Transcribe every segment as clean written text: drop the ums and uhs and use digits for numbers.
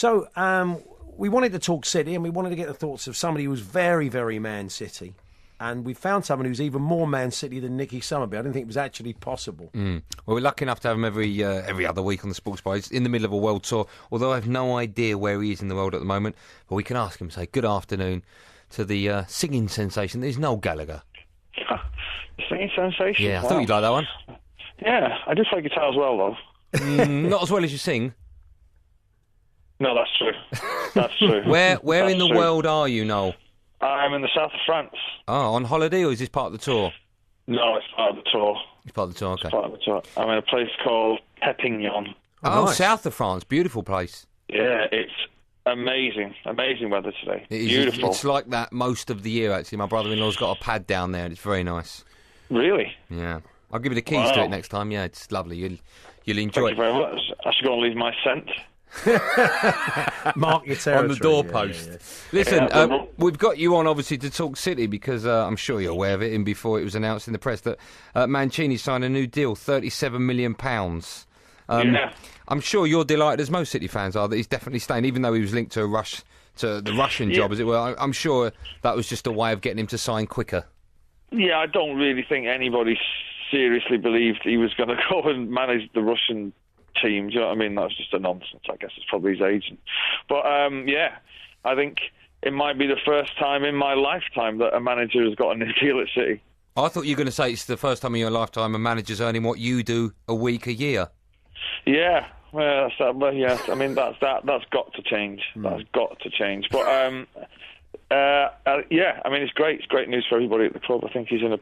So we wanted to talk City, and we wanted to get the thoughts of somebody who's very, very Man City. And we found someone who's even more Man City than Nicky Summerby. I didn't think it was actually possible. Well, we're lucky enough to have him every other week on the Sports Bar. He's in the middle of a world tour, although I have no idea where he is in the world at the moment. But we can ask him, say, good afternoon to the singing sensation. There's Noel Gallagher. Singing sensation? Yeah, I thought you'd like that one. Yeah, I do play guitar as well, though. Not as well as you sing. No, that's true. That's true. Where in the world are you, Noel? I'm in the south of France. Oh, on holiday, or is this part of the tour? No, it's part of the tour. It's part of the tour, okay. It's part of the tour. I'm in a place called Perpignan. Oh, nice. South of France. Beautiful place. Yeah, it's amazing. Amazing weather today. It is, Beautiful. It's like that most of the year, actually. My brother-in-law's got a pad down there, and it's very nice. Really? Yeah. I'll give you the keys to it next time. Yeah, it's lovely. You'll enjoy Thank you very much. I should go and leave my scent. Mark your territory. on the doorpost. Yeah. Listen, we've got you on, obviously, to talk City because I'm sure you're aware of it, even before it was announced in the press, that Mancini signed a new deal, £37 million. Yeah. I'm sure you're delighted, as most City fans are, that he's definitely staying, even though he was linked to the Russian job, as it were. I'm sure that was just a way of getting him to sign quicker. Yeah, I don't really think anybody seriously believed he was going to go and manage the Russian team. Do you know what I mean? That's just a nonsense. I guess it's probably his agent. But, yeah, I think it might be the first time in my lifetime that a manager has got a new deal at City. I thought you were going to say it's the first time in your lifetime a manager's earning what you do a week, a year. Yeah, well, that's that. But yes, I mean that's got to change. That's got to change. But yeah, I mean it's great. It's great news for everybody at the club. I think he's in a,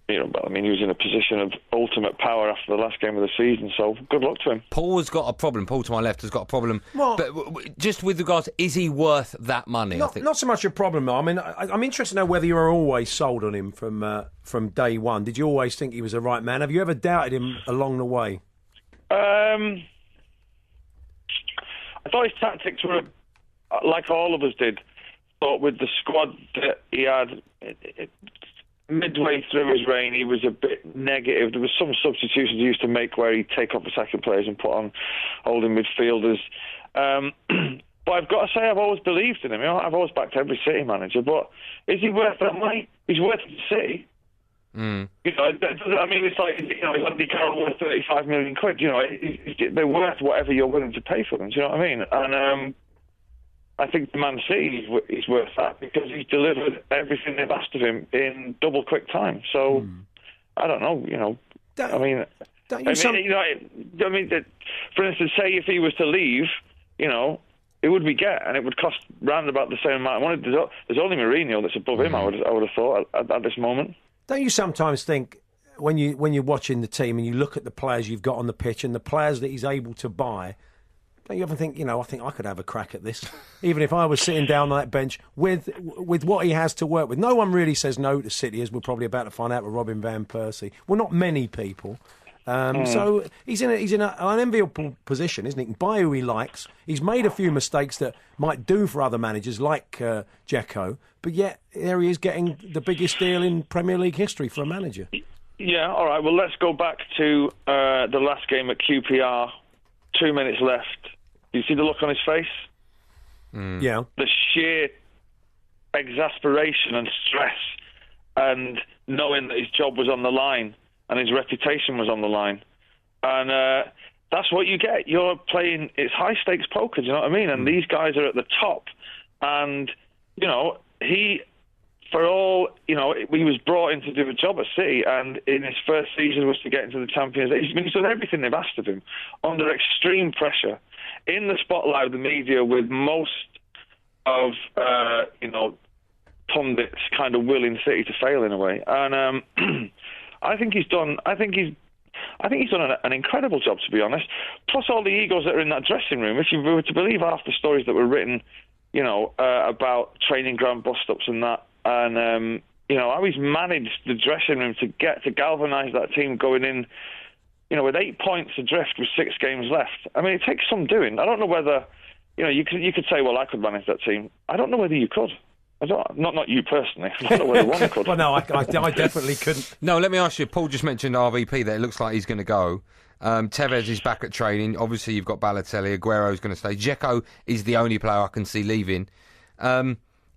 he was in a position of ultimate power after the last game of the season. So good luck to him. Paul to my left has got a problem. Well, but just with regards, is he worth that money? I think Not so much a problem. I mean, I'm interested to know whether you were always sold on him from day one. Did you always think he was the right man? Have you ever doubted him along the way? I thought his tactics were, like all of us did, but with the squad that he had, midway through his reign, he was a bit negative. There was some substitutions he used to make where he'd take off attacking players and put on holding midfielders. But I've got to say, I've always believed in him. I've always backed every City manager, but is he worth that money? He's worth it to City. Mm. I mean, it's like, is Andy Carroll worth 35 million quid? They're worth whatever you're willing to pay for them. Do you know what I mean? And I think the Man City is worth that because he's delivered everything they've asked of him in double quick time. So I don't know. For instance, say if he was to leave, it would be and it would cost round about the same amount of money. There's only Mourinho that's above him. I would have thought at this moment. Don't you sometimes think when you're watching the team and you look at the players you've got on the pitch and the players that he's able to buy, don't you ever think, I think I could have a crack at this, even if I was sitting down on that bench with what he has to work with? No one really says no to City, as we're probably about to find out with Robin van Persie. Well, not many people. So he's in an enviable position, isn't he? He can buy who he likes. He's made a few mistakes that might do for other managers like Dzeko, but yet there he is getting the biggest deal in Premier League history for a manager. Yeah, all right. Well, let's go back to the last game at QPR. 2 minutes left. Do you see the look on his face? Yeah. The sheer exasperation and stress and knowing that his job was on the line and his reputation was on the line. And that's what you get. You're playing, it's high-stakes poker, do you know what I mean? And these guys are at the top. And, he was brought in to do a job at City, and in his first season was to get into the Champions League. He's done everything they've asked of him, under extreme pressure, in the spotlight of the media, with most of, pundits kind of willing City to fail in a way. And I think he's done an incredible job, to be honest. Plus all the egos that are in that dressing room. If you were to believe half the stories that were written, about training ground bust-ups and that, and how he's managed the dressing room to galvanise that team going in, with 8 points adrift with 6 games left. I mean, it takes some doing. I don't know whether, you could say, well, I could manage that team. I don't know whether you could. Not you personally. I don't know whether one could. Well, no, I definitely couldn't. No, let me ask you. Paul just mentioned RVP that it looks like he's going to go. Tevez is back at training. Obviously, you've got Balotelli. Aguero's going to stay. Dzeko is the only player I can see leaving.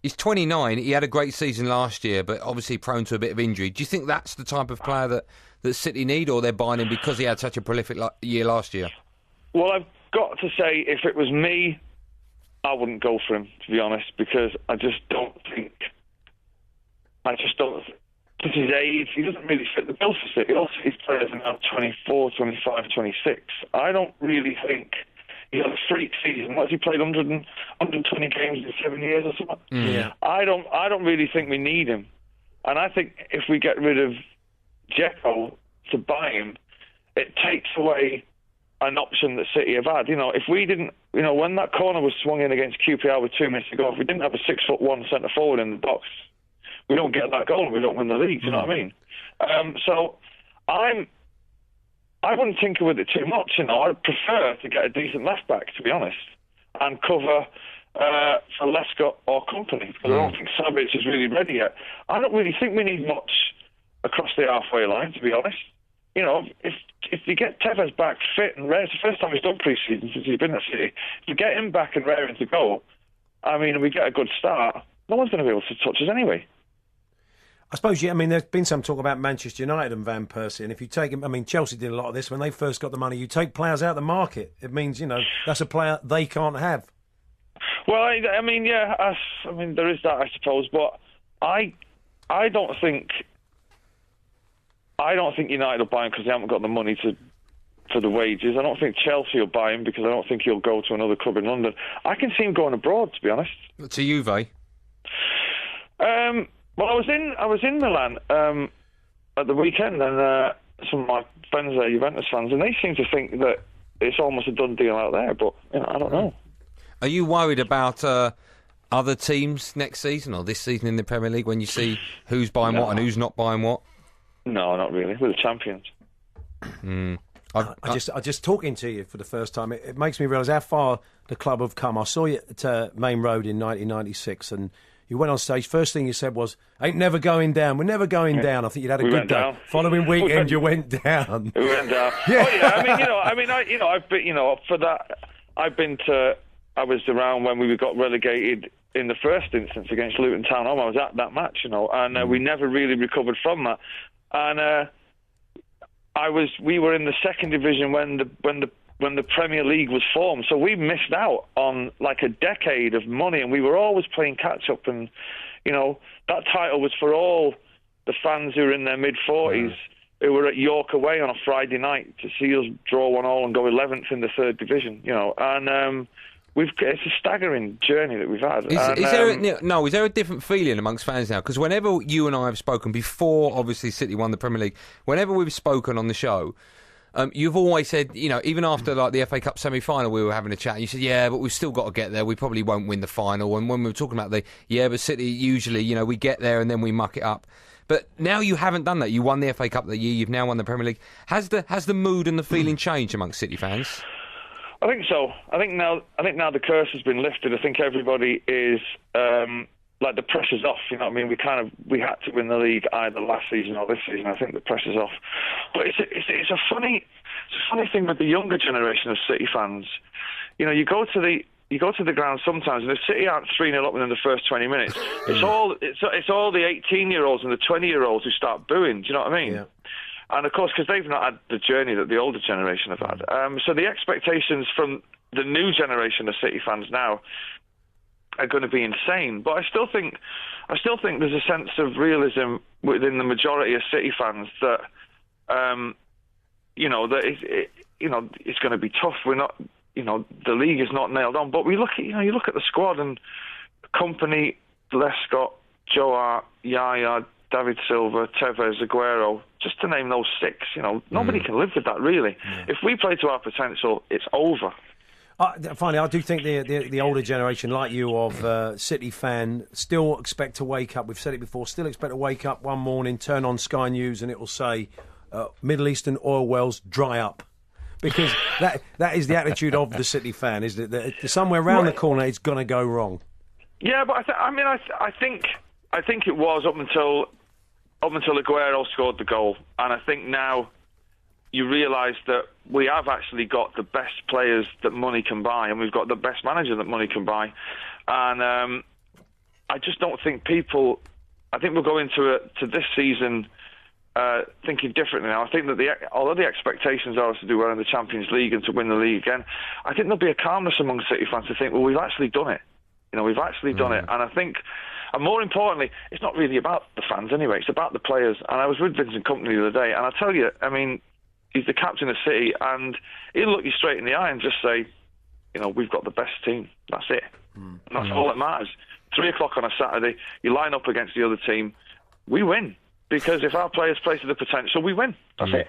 He's 29. He had a great season last year, but obviously prone to a bit of injury. Do you think that's the type of player that City need, or they're buying him because he had such a prolific year last year? Well, I've got to say, if it was me, I wouldn't go for him, to be honest, because I just don't think... At his age, he doesn't really fit the bill for City. Also, his players are now 24, 25, 26. I don't really think... He had a freak season. What's he played 120 games in 7 years or something? Yeah. I don't really think we need him. And I think if we get rid of Dzeko to buy him, it takes away an option that City have had. If we didn't, when that corner was swung in against QPR with 2 minutes to go, if we didn't have a 6'1" centre forward in the box, we don't get that goal and we don't win the league. Do you know what I mean? So I wouldn't tinker with it too much. I'd prefer to get a decent left back, to be honest, and cover for Lescott or company, because I don't think Savic is really ready yet. I don't really think we need much across the halfway line, to be honest. If you get Tevez back fit and ready, it's the first time he's done pre-season since he's been at City. If you get him back and raring to go, and we get a good start, no one's going to be able to touch us anyway. I suppose, there's been some talk about Manchester United and Van Persie, and if you take him, Chelsea did a lot of this when they first got the money. You take players out of the market, it means, that's a player they can't have. Well, there is that, I suppose, but I don't think United will buy him because they haven't got the money for the wages. I don't think Chelsea will buy him because I don't think he'll go to another club in London. I can see him going abroad, to be honest. To Juve? Well, I was in Milan at the weekend, and some of my friends are Juventus fans, and they seem to think that it's almost a done deal out there. But I don't know. Are you worried about other teams next season or this season in the Premier League when you see who's buying what and who's not buying what? No, not really. We're the champions. I just talking to you for the first time, it makes me realise how far the club have come. I saw you at Main Road in 1996, and you went on stage. First thing you said was, "Ain't never going down. We're never going down." I think you'd had a good day. Down. Following weekend, you went down. We went down. Yeah. Oh yeah. I've been, for that. I was around when we got relegated in the first instance against Luton Town home. I was at that match, and we never really recovered from that. And we were in the second division when the Premier League was formed, so we missed out on like a decade of money, and we were always playing catch up. And that title was for all the fans who were in their mid-40s who were at York away on a Friday night to see us draw 1-1 and go 11th in the third division. And it's a staggering journey that we've had. Is there a different feeling amongst fans now? Because whenever you and I have spoken before, obviously City won the Premier League, whenever we've spoken on the show, you've always said, even after like the FA Cup semi-final, we were having a chat. And you said, yeah, but we've still got to get there. We probably won't win the final. And when we were talking about but City usually, we get there and then we muck it up. But now you haven't done that. You won the FA Cup that year. You've now won the Premier League. Has the mood and the feeling changed amongst City fans? I think so. I think now the curse has been lifted. I think everybody is the pressure's off. You know what I mean? We had to win the league either last season or this season. I think the pressure's off. But it's a funny thing with the younger generation of City fans. You go to the ground sometimes, and if City aren't 3-0 up within the first 20 minutes, it's all the 18-year-olds and the 20-year-olds who start booing. Do you know what I mean? Yeah. And of course, because they've not had the journey that the older generation have had. So the expectations from the new generation of City fans now are going to be insane. But I still think there's a sense of realism within the majority of City fans that, it's going to be tough. We're not, the league is not nailed on. But you look at the squad and Company, Lescott, Joe Hart, Yaya, David Silva, Tevez, Aguero, just to name those six. Nobody can live with that, really. Yeah. If we play to our potential, it's over. Finally, I do think the older generation, like you, of City fan, still expect to wake up. We've said it before. Still expect to wake up one morning, turn on Sky News, and it will say, "Middle Eastern oil wells dry up," because that is the attitude of the City fan. Is that somewhere around the corner it's going to go wrong? Yeah, but I think it was up until Aguero scored the goal, and I think now you realise that we have actually got the best players that money can buy, and we've got the best manager that money can buy. And I just don't think people. I think we'll go into this season thinking differently now. I think that although the expectations are to do well in the Champions League and to win the league again, I think there'll be a calmness among City fans to think, well, we've actually done it. We've actually done it. And I think, and more importantly, it's not really about the fans anyway. It's about the players. And I was with Vincent Kompany the other day, and I tell you, I mean, he's the captain of City, and he'll look you straight in the eye and just say, we've got the best team. That's it. And that's all that matters. 3 o'clock on a Saturday, you line up against the other team, we win. Because if our players play to the potential, we win. That's it.